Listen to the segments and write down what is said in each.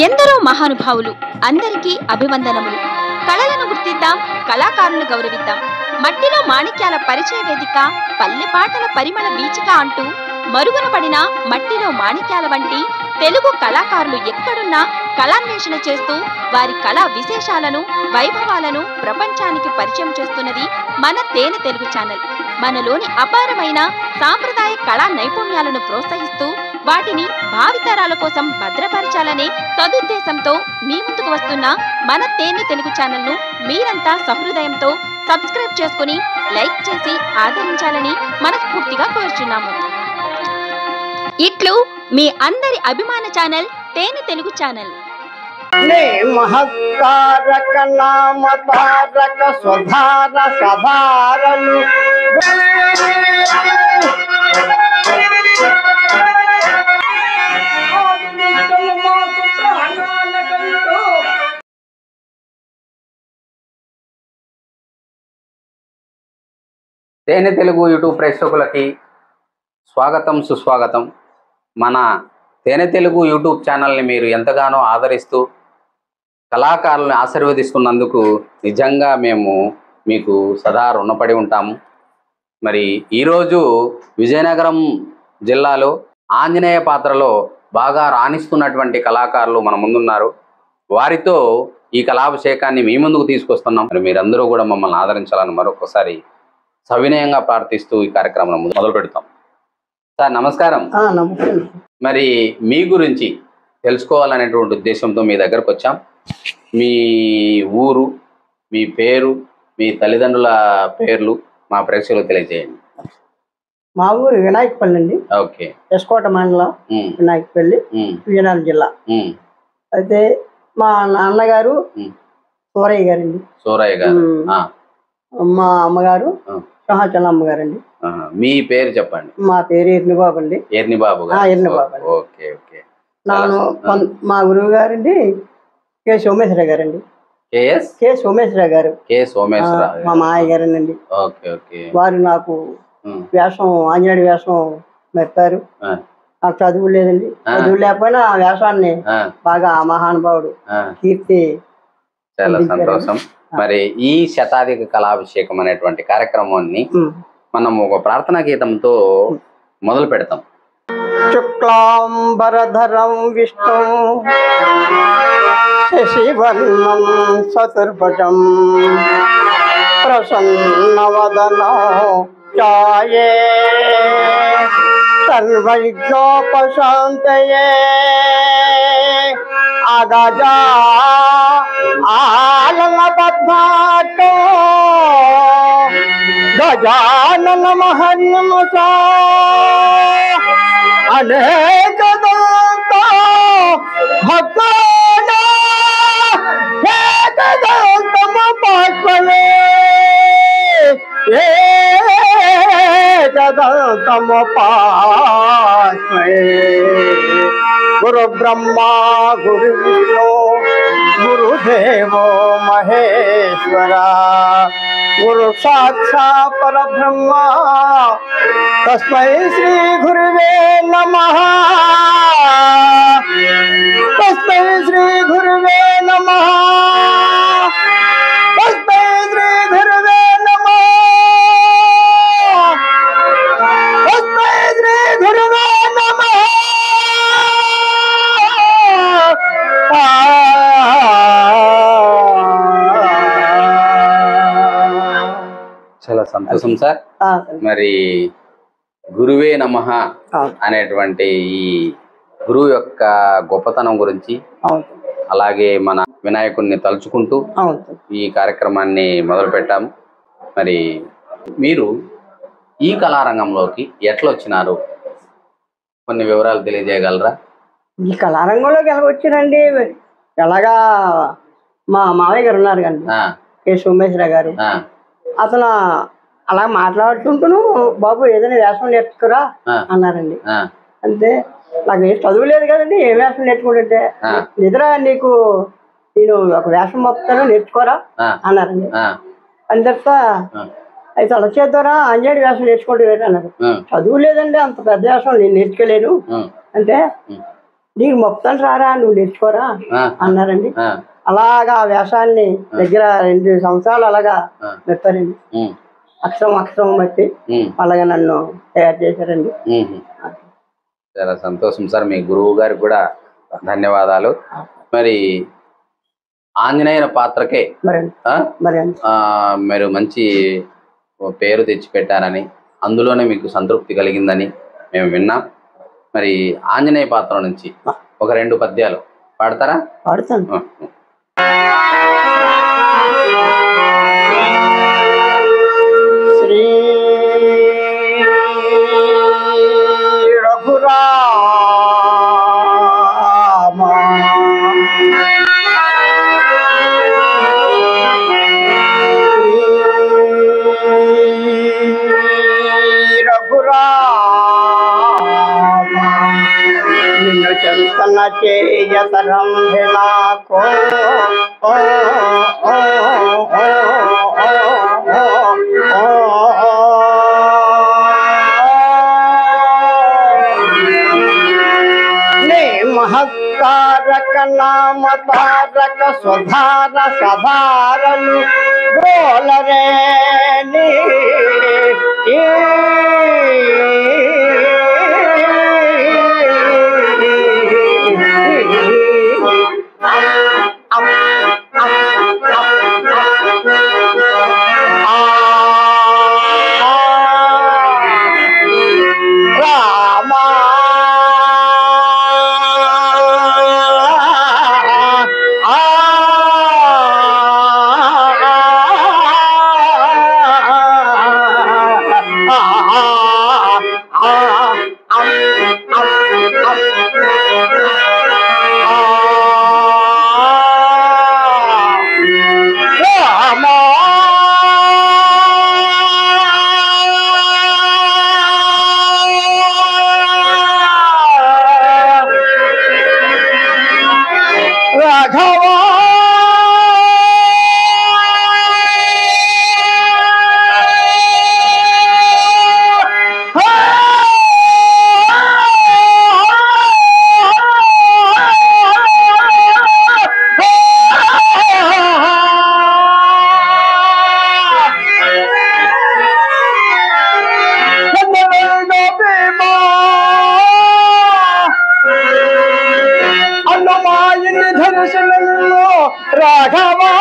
ఎందరో మహానుభావులు, అందరికీ అభివందనములు. కళలను గుర్తిద్దాం, కళాకారులను గౌరవిద్దాం. మట్టిలో మాణిక్యాల పరిచయ వేదిక, పల్లె పాటల పరిమళ వీచిక అంటూ మరుగున పడిన మట్టిలో మాణిక్యాల వంటి తెలుగు కళాకారులు ఎక్కడున్నా కళాన్వేషణ చేస్తూ వారి కళా విశేషాలను, వైభవాలను ప్రపంచానికి పరిచయం చేస్తున్నది మన తేనె తెలుగు ఛానల్. మనలోని అపారమైన సాంప్రదాయ కళా నైపుణ్యాలను ప్రోత్సహిస్తూ వాటిని భావితరాల కోసం భద్రపరచాలనే సదుద్దేశంతో మీ ముందుకు వస్తున్న మన తేనె తెలుగు ఛానల్ను మీరంతా సహృదయంతో సబ్స్క్రైబ్ చేసుకుని లైక్ చేసి ఆదరించాలని మనస్ఫూర్తిగా కోరుచున్నాము. ఇట్లు మీ అందరి అభిమాన ఛానల్ తేనె తెలుగు ఛానల్. మహత్కారక నామతారక స్వధార సధారలు తేనె తెలుగు యూట్యూబ్ ప్రేక్షకులకి స్వాగతం, సుస్వాగతం. మన తేనె తెలుగు యూట్యూబ్ ఛానల్ని మీరు ఎంతగానో ఆదరిస్తూ కళాకారులను ఆశీర్వదిస్తున్నందుకు నిజంగా మేము మీకు సదా రుణపడి ఉంటాము. మరి ఈరోజు విజయనగరం జిల్లాలో ఆంజనేయ పాత్రలో బాగా రాణిస్తున్నటువంటి కళాకారులు మన ముందున్నారు. వారితో ఈ కళాభిషేకాన్ని మీ ముందుకు తీసుకొస్తున్నాం. మరి మీరందరూ కూడా మమ్మల్ని ఆదరించాలని మరొకసారి సవినయంగా ప్రార్థిస్తూ ఈ కార్యక్రమం మొదలు పెడతాం. సార్ నమస్కారం. మరి మీ గురించి తెలుసుకోవాలనేటువంటి ఉద్దేశంతో మీ దగ్గరకు వచ్చాం. మీ ఊరు, మీ పేరు, మీ తల్లిదండ్రుల పేర్లు మా ప్రేక్షకులకు తెలియజేయండి. మా ఊరు వినాయకపల్లి అండి. ఓకే. ఎస్కోట మండలం వినాయకపల్లి, విజయనగరం జిల్లా. అయితే మా నాన్నగారు సూరయ్య గారండి. సూరయ్య గారు. మా అమ్మగారు సింహాచలం అమ్మగారండి. మీ పేరు చెప్పండి. మా పేరు ఎర్నిబాబు అండి. ఎర్నిబాబు గారు. ఎర్నిబాబు. Okay okay. నాను మా గురువు గారండి కె సోమేశ్వర గారండి. కె సోమేశ్వర గారు. కె సోమేశ్వర మా మాయ గారేనండి. Okay okay. వారు నాకు వేషం, ఆంజనేయుడి వేషం మెప్పారు. నాకు చదువు లేదండి. చదువు లేకపోయినా ఆ వేషాన్ని బాగా మహానుభావుడు కీర్తి. చాలా సంతోషం. మరి ఈ శతాధిక కళాభిషేకం అనేటువంటి కార్యక్రమాన్ని మనం ఒక ప్రార్థనా గీతంతో మొదలు పెడతాం. శుక్లాంబరధరం విష్ణు శశివర్ణం చతుర్భుజం ప్రసన్నవదనో ఛాయే సర్వవిఘ్నోపశాంతయే అగజా ఆలంగపద్మార్తో గజానన మహర్నిమసా అనేక దంత భక్తాన ఏకదంతమ పాస్మయే ఏకదంతమ పాస్మయే గురు బ్రహ్మా గురు విష్ణు గురుదేవో మహేశ్వర గురు సాక్షాత్ పరబ్రహ్మ తస్మై శ్రీ గురువే నమః. తస్మై శ్రీ గురువే నమః. తస్మై శ్రీ గురువే నమః. తస్మై శ్రీ గురువే నమః. చాలా సంతోషం సార్. మరి గురువే నమః అనేటువంటి ఈ గురువు యొక్క గొప్పతనం గురించి, అలాగే మన వినాయకుడిని తలుచుకుంటూ ఈ కార్యక్రమాన్ని మొదలు పెట్టాము. మరి మీరు ఈ కళారంగంలోకి ఎట్లా వచ్చినారు, కొన్ని వివరాలు తెలియజేయగలరా? ఈ కళారంగంలోకి ఎలా వచ్చానండి? ఎలాగా మా మావయ్య గారు ఉన్నారు కండి, కె సోమేశ్వర గారు. అతను అలా మాట్లాడుతుంటూ బాబు ఏదైనా వేషం నేర్చుకురా అన్నారండి. అంటే నాకు ఏం చదువు లేదు కదండి, ఏ వేషం నేర్చుకుంటుంటే నిద్ర నీకు నేను ఒక వేషం మొత్తాను నేర్చుకోరా అన్నారండి. అని తర్వాత అయితే అలా చేద్దారా అంజేడి వేషం నేర్చుకుంటూ అన్నారు. చదువు లేదండి, అంత పెద్ద వేషం నేను నేర్చుకోలేను అంటే, నీకు మొత్తం రారా, నువ్వు నేర్చుకోరా అన్నారండి. అలాగా ఆ వేషాన్ని దగ్గర 2 సంవత్సరాలు అలాగా పెట్టారండి. అక్షరం బట్టి అలాగే నన్ను తయారు చేశారండి. చాలా సంతోషం సార్. మీ గురువు గారికి కూడా ధన్యవాదాలు. మరి ఆంజనేయుల పాత్రకే మీరు మంచి పేరు తెచ్చిపెట్టారని, అందులోనే మీకు సంతృప్తి కలిగిందని మేము విన్నాం. మరి ఆంజనేయ పాత్ర నుంచి ఒక 2 పద్యాలు పాడతారా? పాడతాను. శ్రీ రఘురామ నిన్ను చెంతన చేయతరం నాకు నీ మహత్కారక నామ తారక స్వధార సధారలు గోలరే నీ రాఘవా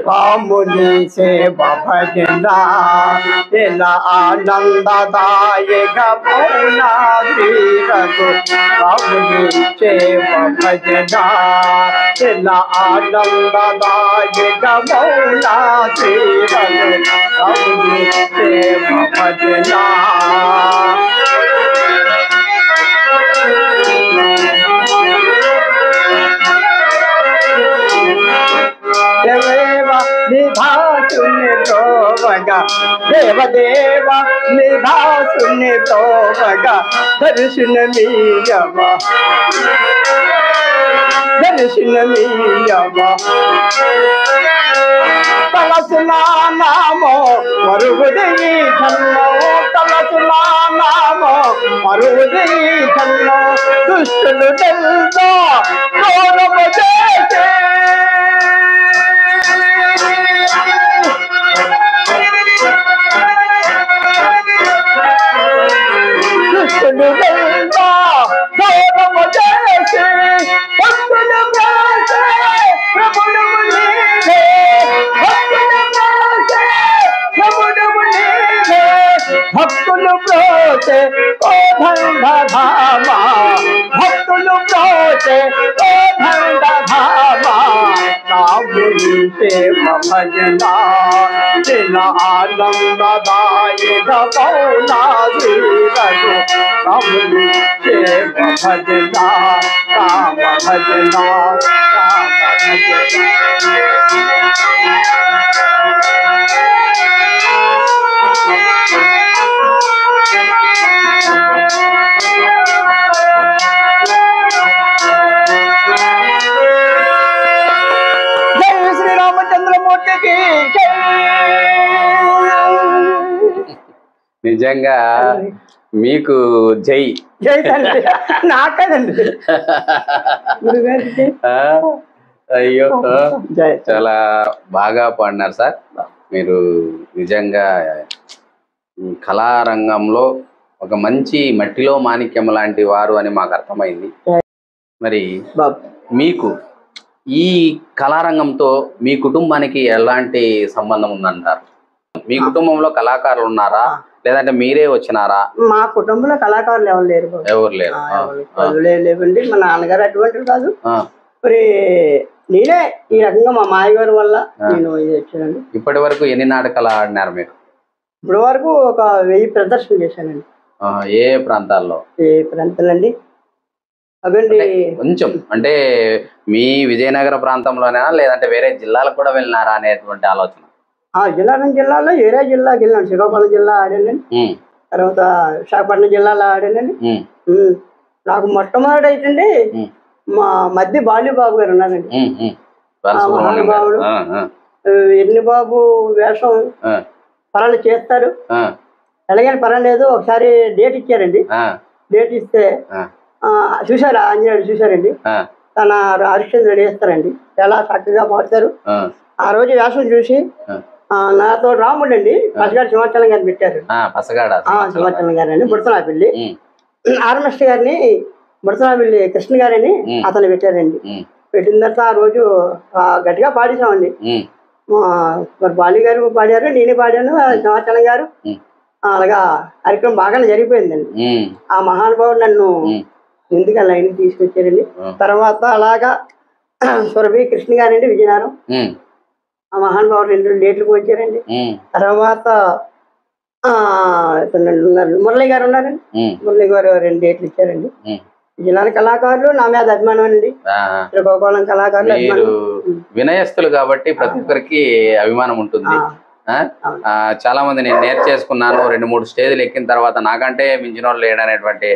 రాముని సేవ భజన ఇలా ఆనందదాయక మౌనా శ్రీరఘు రాముని సేవ భజన ఇలా ఆనందదాయక మౌనా శ్రీరఘు రాముని సేవ భజన నిధాసుని ప్రోవగా దేవదేవ నిధాసుని ప్రోవగా దర్శనమీయవ తలసునా నామో మరుగుది ధన్మో తలసునా నామో మరుగుది ధన్మో దుష్టులు తెలుసా గౌరవ చేసే చేసి భక్తులు వ్రాసే ప్రభుడవు నీవే భక్తులు వ్రాసే ప్రభుడవు నీవే భక్తులు బ్రోచే కోదండధామ భక్తులు బ్రోచే కోదండధామ రాముని ప్రేమ భజన చిన్న ఆనందదాయక పౌనా శ్రీరఘు రాముని ప్రేమ భజన రామ భజన రామ భజన నిజంగా మీకు జై జై తండ్రి నాకేదండి అయ్యో చాలా బాగా పాడినారు సార్. మీరు నిజంగా కళారంగంలో ఒక మంచి మట్టిలో మాణిక్యం లాంటి వారు అని మాకు అర్థమైంది. మరి మీకు ఈ కళారంగంతో మీ కుటుంబానికి ఎలాంటి సంబంధం ఉందంటారు? మీ కుటుంబంలో కళాకారులు ఉన్నారా లేదంటే మీరే వచ్చినారా? మా కుటుంబంలో కళాకారులు ఎవరు లేరు. ఎవరు లేరు? లేవండి. మా నాన్నగారు అటువంటి కాదు. మరి నేనే ఈ రకంగా మా మాయగారి వల్ల నేను వచ్చానండి. ఇప్పటి వరకు ఎన్ని నాటకాలు ఆడినారు మీరు? ఇప్పటి వరకు ఒక 1000 ప్రదర్శనలు చేశానండి. ఏ ప్రాంతాల్లో? ఏ ప్రాంతాలండి అవండి కొంచెం అంటే మీ విజయనగర ప్రాంతంలోనేనా లేదంటే వేరే జిల్లాలకు కూడా వెళ్ళినారా అనేటువంటి ఆలోచన? జిల్లాలో ఏరియా జిల్లాకి వెళ్ళాను. శ్రీకాకుళం జిల్లా ఆడానండి. తర్వాత విశాఖపట్నం జిల్లాలో ఆడానండి. నాకు మొట్టమొదటి అయితే మా మధ్య బాలుబాబు గారు ఉన్నారండి. మహానుభావుడు. ఎన్ని బాబు వేషం పనులు చేస్తారు. ఎలాగైనా పర్వాలేదు. ఒకసారి డేట్ ఇచ్చారండి. డేట్ ఇస్తే చూసారా ఆంజనేయుడు చూసారండి. తన హరిశ్చంద్రుడు వేస్తారండి. చాలా చక్కగా పాడతారు. ఆ రోజు వేషం చూసి నాతో రాముడు అండి పసగాడు సింహాచలం గారిని పెట్టారు. సింహాచలం గారు అండి బుడతనాపల్లి ఆర్ఎంఎస్ గారిని బుడతనాపల్లి కృష్ణ గారని అతను పెట్టారండి. పెట్టిన తర్వాత ఆ రోజు గట్టిగా పాడేసామండి. మరి బాలి గారు పాడారు, నేనే పాడాను, సింహాచలం గారు. అలాగా కార్యక్రమం బాగానే జరిగిపోయిందండి. ఆ మహానుభావుడు నన్ను ముందుగా లైన్ తీసుకొచ్చారండి. తర్వాత అలాగా సురభి కృష్ణ గారండి విజయనగరం. ఆ మహానుభావుడు 2 డేట్లకు వచ్చారండి. తర్వాత మురళి గారు ఉన్నారండి. మురళి గారు 2 డేట్లు ఇచ్చారండి. జిల్లాల కళాకారులు నా మీద అభిమానం అండి. శ్రీకాకుళం కళాకారులు వినయస్తులు కాబట్టి ప్రతి ఒక్కరికి అభిమానం ఉంటుంది. చాలా మంది నేను నేర్చేసుకున్నాను. 2-3 స్టేజ్లు ఎక్కిన తర్వాత నాకంటే మించిన వాళ్ళు లేడనేటువంటి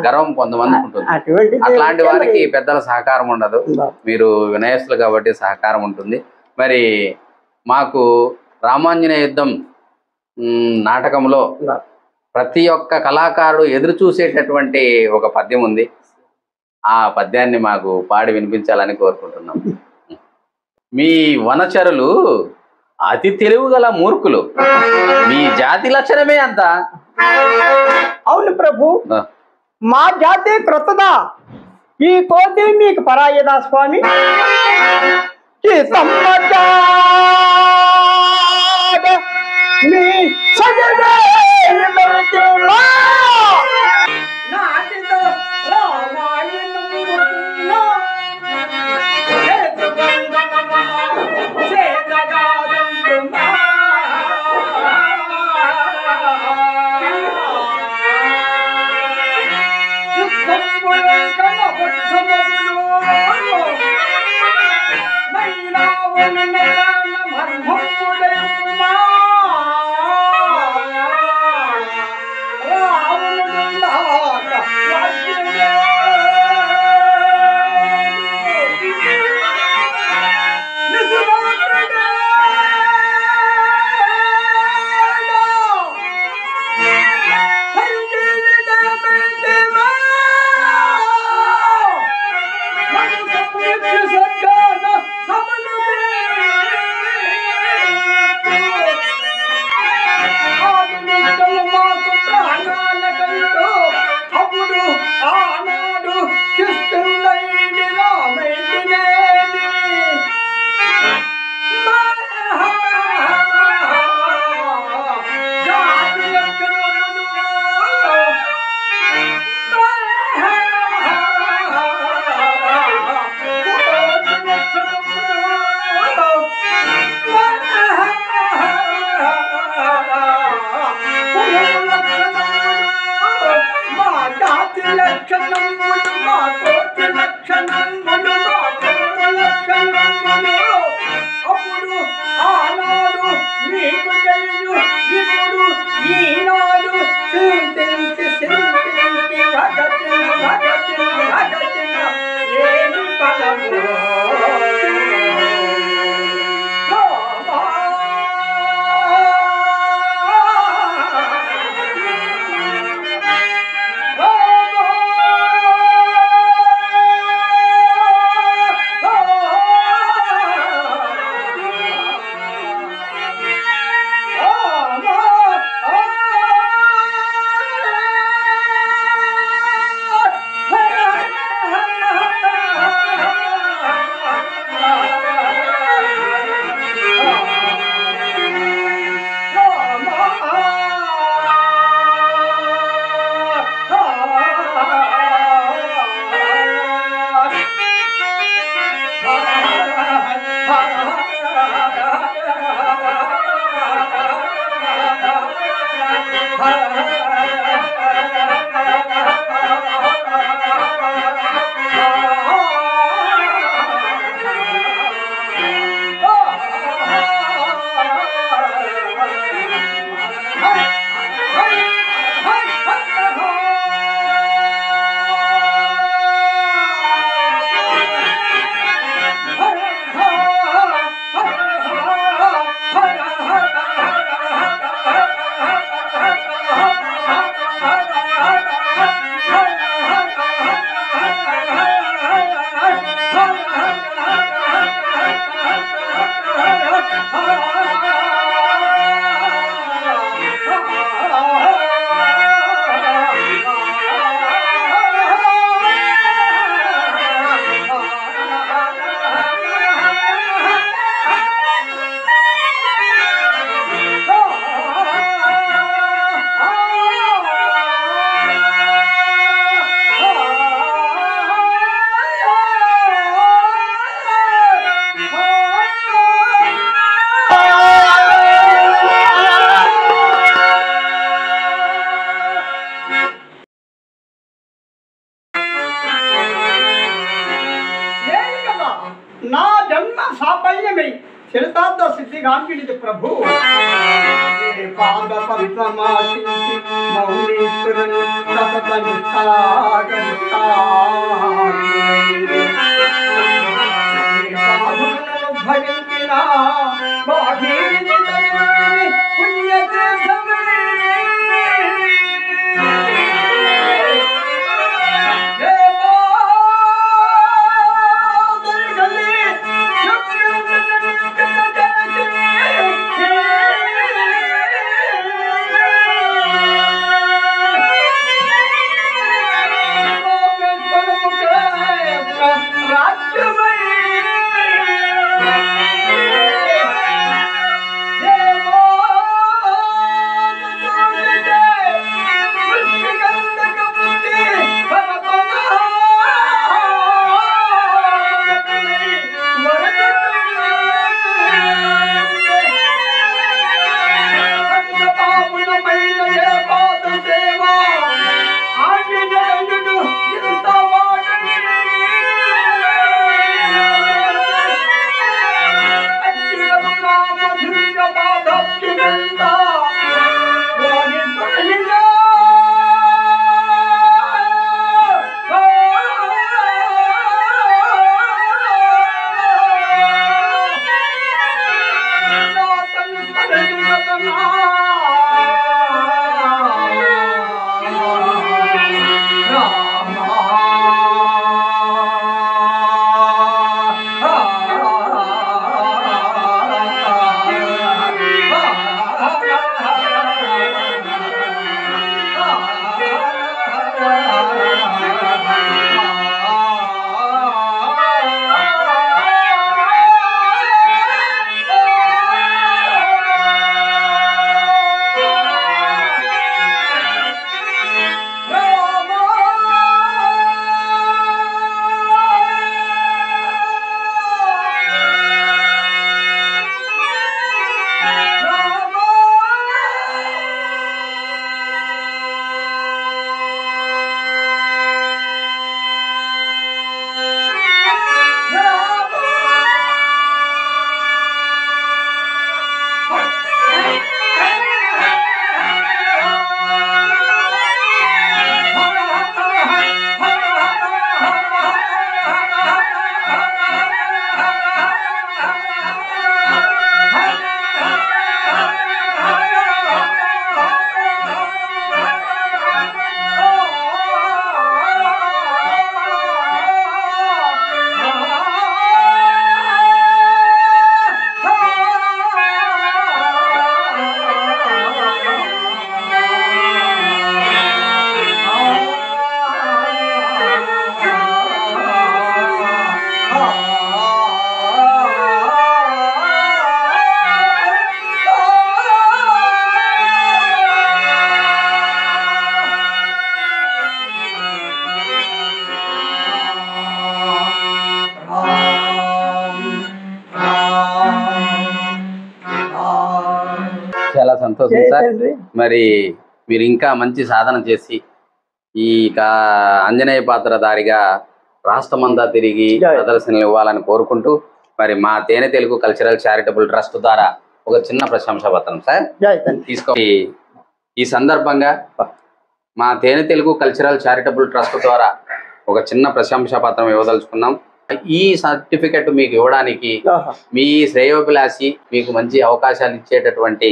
గర్వం కొంతమందికి ఉంటుంది. అట్లాంటి వారికి పెద్దల సహకారం ఉండదు. మీరు వినయస్తులు కాబట్టి సహకారం ఉంటుంది. మరి మాకు రామాంజనేయ యుద్ధం నాటకంలో ప్రతి ఒక్క కళాకారుడు ఎదురు చూసేటటువంటి ఒక పద్యం ఉంది. ఆ పద్యాన్ని మాకు పాడి వినిపించాలని కోరుకుంటున్నాం. మీ వనచరులు అతి తెలివి గల మూర్ఖులు, మీ జాతి లక్షణమే అంత. అవును ప్రభు, మా జాతి క్రొత్తదా, ఈ కోతి మీకు పరాయదా స్వామి. నా జన్మ సాఫల్యమై చరితార్థ సిద్ధిగాంచినిది ప్రభు. పాద పద్మమాసించి మౌనీశ్వరుని భజించిన పుణ్యతీర్థమే చాలా సంతోషం సార్. మరి మీరు ఇంకా మంచి సాధన చేసి ఈ ఆంజనేయ పాత్రధారిగా రాష్ట్రమంతా తిరిగి ప్రదర్శనలు ఇవ్వాలని కోరుకుంటూ మరి మా తేనె తెలుగు కల్చరల్ చారిటబుల్ ట్రస్ట్ ద్వారా ఒక చిన్న ప్రశంసా పత్రం సార్ తీసుకో. ఈ సందర్భంగా మా తేనె తెలుగు కల్చరల్ చారిటబుల్ ట్రస్ట్ ద్వారా ఒక చిన్న ప్రశంసా పత్రం ఇవ్వదలుచుకున్నాం. ఈ సర్టిఫికెట్ మీకు ఇవ్వడానికి మీ శ్రేయోభిలాషి మీకు మంచి అవకాశాలు ఇచ్చేటటువంటి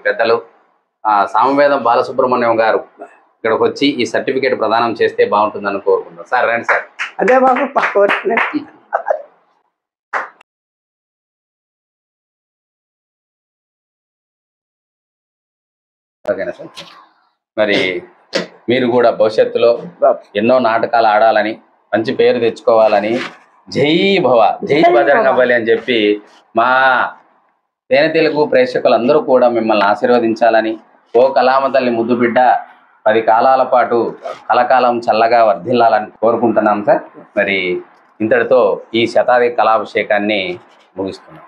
పెద్దలు సామవేదం బాలసుబ్రహ్మణ్యం గారు ఇక్కడికి వచ్చి ఈ సర్టిఫికేట్ ప్రదానం చేస్తే బాగుంటుందని కోరుకుంటాం. సార్ రండి సార్. అదే బాబు పక్క ఓకేనా సార్. మరి మీరు కూడా భవిష్యత్తులో ఎన్నో నాటకాలు ఆడాలని మంచి పేరు తెచ్చుకోవాలని జై భవ జై బజరంగ బలి అని చెప్పి మా తేనె తెలుగు ప్రేక్షకులందరూ కూడా మిమ్మల్ని ఆశీర్వదించాలని ఓ కళామతల్ని ముద్దు బిడ్డ 10 కాలాల పాటు కలకాలం చల్లగా వర్ధిల్లాలని కోరుకుంటున్నాం సార్. మరి ఇంతటితో ఈ శతాధిక కళాభిషేకాన్ని ముగిస్తున్నాం.